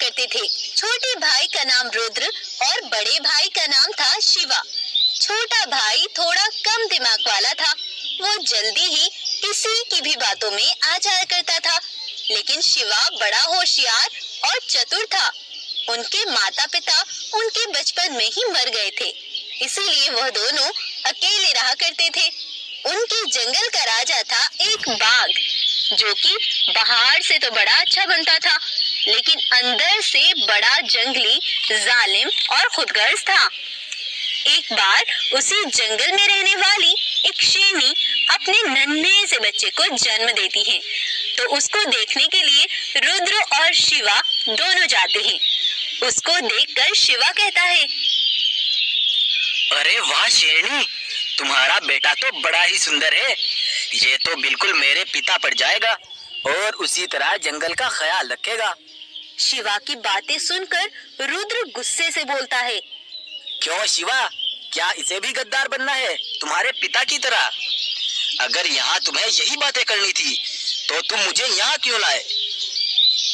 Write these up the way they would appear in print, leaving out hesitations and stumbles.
करते थे। छोटे भाई का नाम रुद्र और बड़े भाई का नाम था शिवा। छोटा भाई थोड़ा कम दिमाग वाला था। वो जल्दी ही किसी की भी बातों में आ जाया करता था, लेकिन शिवा बड़ा होशियार और चतुर था। उनके माता पिता उनके बचपन में ही मर गए थे, इसीलिए वह दोनों अकेले रहा करते थे। उनके जंगल का राजा था एक बाघ, जो कि बाहर से तो बड़ा अच्छा बनता था, लेकिन अंदर से बड़ा जंगली, जालिम और खुदगर्ज था। एक बार उसी जंगल में रहने वाली एक शेरनी अपने नन्हे से बच्चे को जन्म देती है, तो उसको देखने के लिए रुद्र और शिवा दोनों जाते हैं। उसको देखकर शिवा कहता है, अरे वाह शेरनी, तुम्हारा बेटा तो बड़ा ही सुंदर है। ये तो बिल्कुल मेरे पिता पर जाएगा और उसी तरह जंगल का ख्याल रखेगा। शिवा की बातें सुनकर रुद्र गुस्से से बोलता है, क्यों शिवा, क्या इसे भी गद्दार बनना है तुम्हारे पिता की तरह? अगर यहाँ तुम्हें यही बातें करनी थी तो तुम मुझे यहाँ क्यों लाए?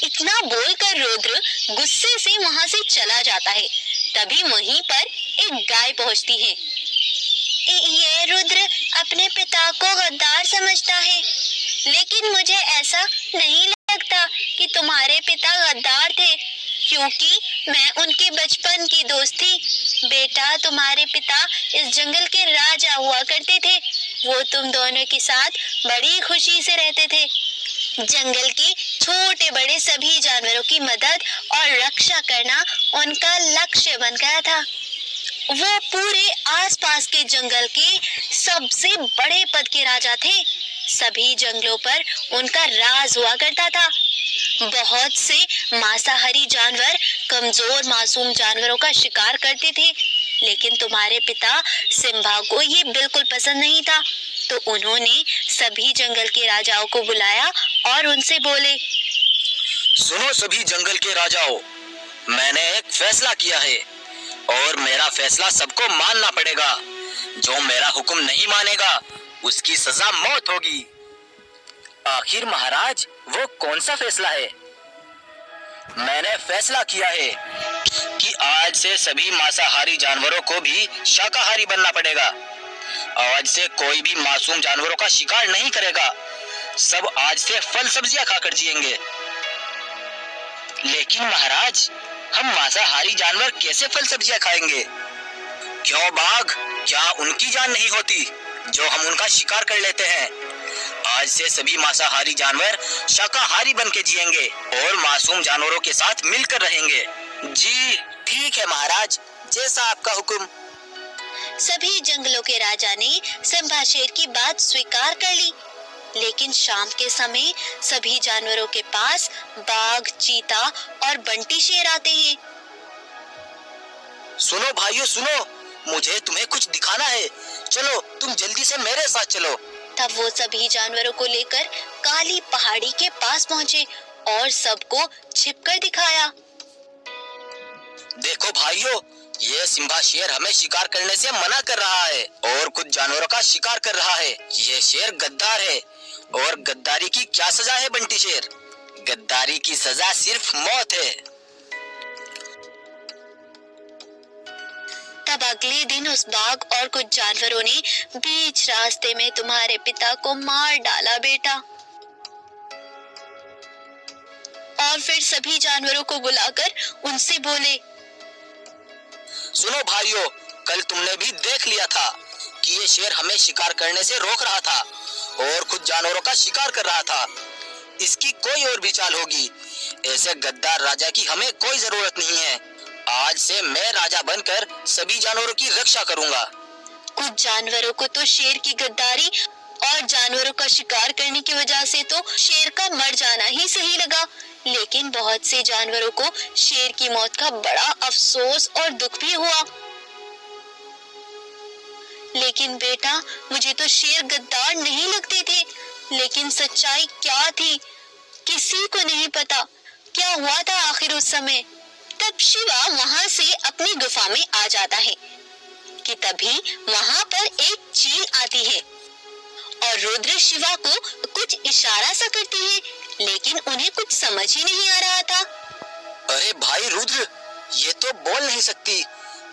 इतना बोलकर रुद्र गुस्से से वहाँ से चला जाता है। तभी वहीं पर एक गाय पहुँचती है। ये रुद्र अपने पिता को गद्दार समझता है, लेकिन मुझे ऐसा नहीं लगता कि तुम्हारे पिता गद्दार थे, क्योंकि मैं उनके बचपन की दोस्त थी। बेटा, तुम्हारे पिता इस जंगल के राजा हुआ करते थे। वो तुम दोनों के साथ बड़ी खुशी से रहते थे। जंगल के छोटे बड़े सभी जानवरों की मदद और रक्षा करना उनका लक्ष्य बन गया था। वो पूरे आसपास के जंगल के सबसे बड़े पद के राजा थे। सभी जंगलों पर उनका राज हुआ करता था। बहुत से मांसाहारी जानवर कमजोर मासूम जानवरों का शिकार करते थे, लेकिन तुम्हारे पिता सिम्बा को ये बिल्कुल पसंद नहीं था। तो उन्होंने सभी जंगल के राजाओं को बुलाया और उनसे बोले, सुनो सभी जंगल के राजाओं, मैंने एक फैसला किया है और मेरा फैसला सबको मानना पड़ेगा। जो मेरा हुक्म नहीं मानेगा उसकी सजा मौत होगी। आखिर महाराज, वो कौन सा फैसला है? मैंने फैसला किया है कि आज से सभी मांसाहारी जानवरों को भी शाकाहारी बनना पड़ेगा। आज से कोई भी मासूम जानवरों का शिकार नहीं करेगा। सब आज से फल सब्जियां खाकर जिएंगे। लेकिन महाराज, हम मांसाहारी जानवर कैसे फल सब्जियां खाएंगे? क्यों बाघ, क्या उनकी जान नहीं होती जो हम उनका शिकार कर लेते हैं? आज से सभी मांसाहारी जानवर शाकाहारी बन के जिएंगे और मासूम जानवरों के साथ मिलकर रहेंगे। जी ठीक है महाराज, जैसा आपका हुक्म। सभी जंगलों के राजा ने सिम्बा शेर की बात स्वीकार कर ली। लेकिन शाम के समय सभी जानवरों के पास बाघ, चीता और बंटी शेर आते हैं। सुनो भाइयों सुनो, मुझे तुम्हें कुछ दिखाना है। चलो तुम जल्दी से मेरे साथ चलो। तब वो सभी जानवरों को लेकर काली पहाड़ी के पास पहुँचे और सबको छिपकर दिखाया। देखो भाइयों, ये सिम्बा शेर हमें शिकार करने से मना कर रहा है और कुछ जानवरों का शिकार कर रहा है। ये शेर गद्दार है और गद्दारी की क्या सजा है बंटी शेर? गद्दारी की सजा सिर्फ मौत है। तब अगले दिन उस बाघ और कुछ जानवरों ने बीच रास्ते में तुम्हारे पिता को मार डाला बेटा। और फिर सभी जानवरों को बुलाकर उनसे बोले, सुनो भाइयों, कल तुमने भी देख लिया था कि ये शेर हमें शिकार करने से रोक रहा था और कुछ जानवरों का शिकार कर रहा था। इसकी कोई और भी चाल होगी। ऐसे गद्दार राजा की हमें कोई जरूरत नहीं है। आज से मैं राजा बनकर सभी जानवरों की रक्षा करूंगा। कुछ जानवरों को तो शेर की गद्दारी और जानवरों का शिकार करने की वजह से तो शेर का मर जाना ही सही लगा, लेकिन बहुत से जानवरों को शेर की मौत का बड़ा अफसोस और दुख भी हुआ। लेकिन बेटा, मुझे तो शेर गद्दार नहीं लगते थे, लेकिन सच्चाई क्या थी किसी को नहीं पता। क्या हुआ था आखिर उस समय? तब शिवा वहां से अपनी गुफा में आ जाता है कि तभी वहां पर एक चील आती है और रुद्र शिवा को कुछ इशारा सा करती है, लेकिन उन्हें कुछ समझ ही नहीं आ रहा था। अरे भाई रुद्र, ये तो बोल नहीं सकती,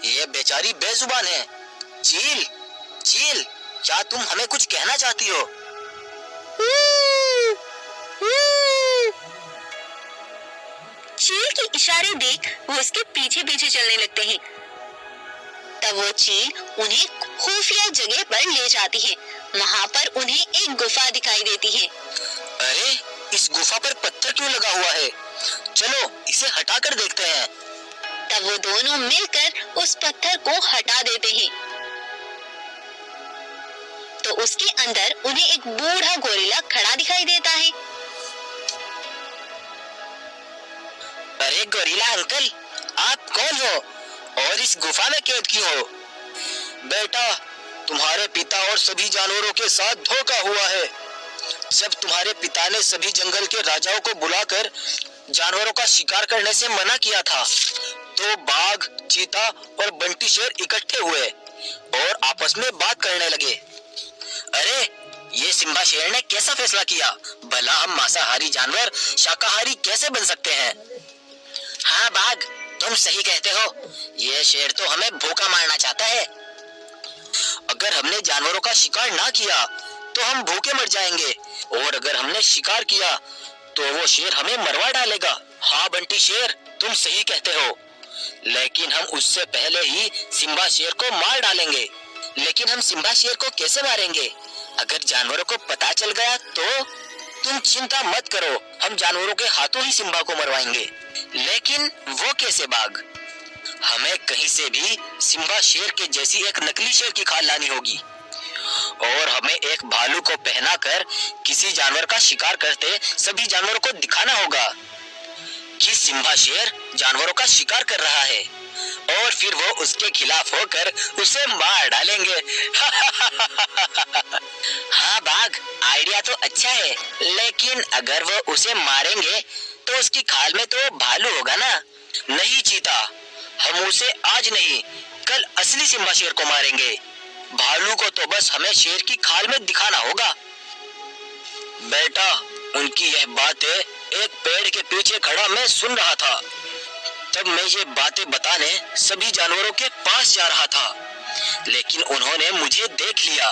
ये बेचारी बेजुबान है। चील, चील, क्या तुम हमें कुछ कहना चाहती हो? चील के इशारे देख वो उसके पीछे पीछे चलने लगते हैं। तब वो चील उन्हें खुफिया जगह पर ले जाती है। वहाँ पर उन्हें एक गुफा दिखाई देती है। अरे, इस गुफा पर पत्थर क्यों लगा हुआ है? चलो इसे हटाकर देखते हैं। तब वो दोनों मिलकर उस पत्थर को हटा देते हैं। तो उसके अंदर उन्हें एक बूढ़ा गोरिल्ला खड़ा दिखाई देता है। अरे गोरिल्ला अंकल, आप कौन हो और इस गुफा में कैद क्यों हो? बेटा, तुम्हारे पिता और सभी जानवरों के साथ धोखा हुआ है। जब तुम्हारे पिता ने सभी जंगल के राजाओं को बुलाकर जानवरों का शिकार करने से मना किया था, तो बाघ, चीता और बंटी शेर इकट्ठे हुए और आपस में बात करने लगे। अरे, ये सिम्बा शेर ने कैसा फैसला किया? भला हम मांसाहारी जानवर शाकाहारी कैसे बन सकते हैं? हाँ बाघ, तुम सही कहते हो। ये शेर तो हमें भूखा मारना चाहता है। अगर हमने जानवरों का शिकार ना किया तो हम भूखे मर जाएंगे, और अगर हमने शिकार किया तो वो शेर हमें मरवा डालेगा। हाँ बंटी शेर, तुम सही कहते हो, लेकिन हम उससे पहले ही सिम्बा शेर को मार डालेंगे। लेकिन हम सिम्बा शेर को कैसे मारेंगे? अगर जानवरों को पता चल गया तो? तुम चिंता मत करो, हम जानवरों के हाथों ही सिम्बा को मरवाएंगे। लेकिन वो कैसे बाघ? हमें कहीं से भी सिम्बा शेर के जैसी एक नकली शेर की खाल लानी होगी, और हमें एक भालू को पहनाकर किसी जानवर का शिकार करते सभी जानवरों को दिखाना होगा कि सिम्बा शेर जानवरों का शिकार कर रहा है, और फिर वो उसके खिलाफ होकर उसे मार डालेंगे। हाँ बाघ, आइडिया तो अच्छा है, लेकिन अगर वो उसे मारेंगे तो उसकी खाल में तो भालू होगा ना? नहीं चीता, हम उसे आज नहीं, कल असली सिम्बा शेर को मारेंगे। भालू को तो बस हमें शेर की खाल में दिखाना होगा। बेटा, उनकी यह बातें एक पेड़ के पीछे खड़ा मैं सुन रहा था। तब मैं ये बातें बताने सभी जानवरों के पास जा रहा था, लेकिन उन्होंने मुझे देख लिया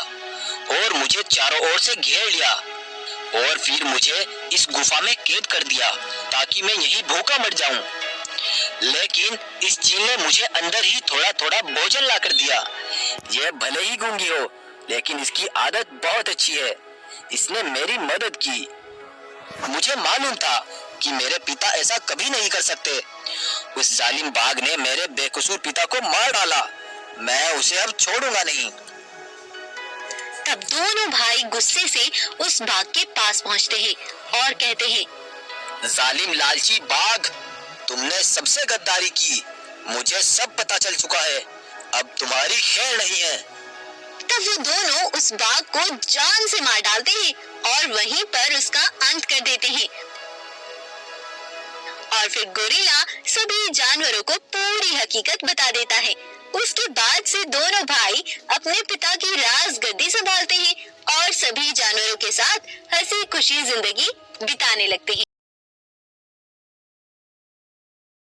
और मुझे चारों ओर से घेर लिया, और फिर मुझे इस गुफा में कैद कर दिया ताकि मैं यहीं भूखा मर जाऊं। लेकिन इस चील ने मुझे अंदर ही थोड़ा थोड़ा भोजन ला कर दिया। यह भले ही गूंगी हो, लेकिन इसकी आदत बहुत अच्छी है। इसने मेरी मदद की। मुझे मालूम था कि मेरे पिता ऐसा कभी नहीं कर सकते। उस जालिम बाघ ने मेरे बेकसूर पिता को मार डाला। मैं उसे अब छोड़ूंगा नहीं। तब दोनों भाई गुस्से से उस बाघ के पास पहुंचते हैं और कहते हैं, जालिम लालची बाघ, तुमने सबसे गद्दारी की। मुझे सब पता चल चुका है, अब तुम्हारी खैर नहीं है। तब वो दोनों उस बाघ को जान से मार डालते हैं और वहीं पर उसका अंत कर देते हैं। और फिर गोरिल्ला सभी जानवरों को पूरी हकीकत बता देता है। उसके बाद से दोनों भाई अपने पिता की राजगद्दी संभालते हैं और सभी जानवरों के साथ हंसी खुशी जिंदगी बिताने लगते हैं।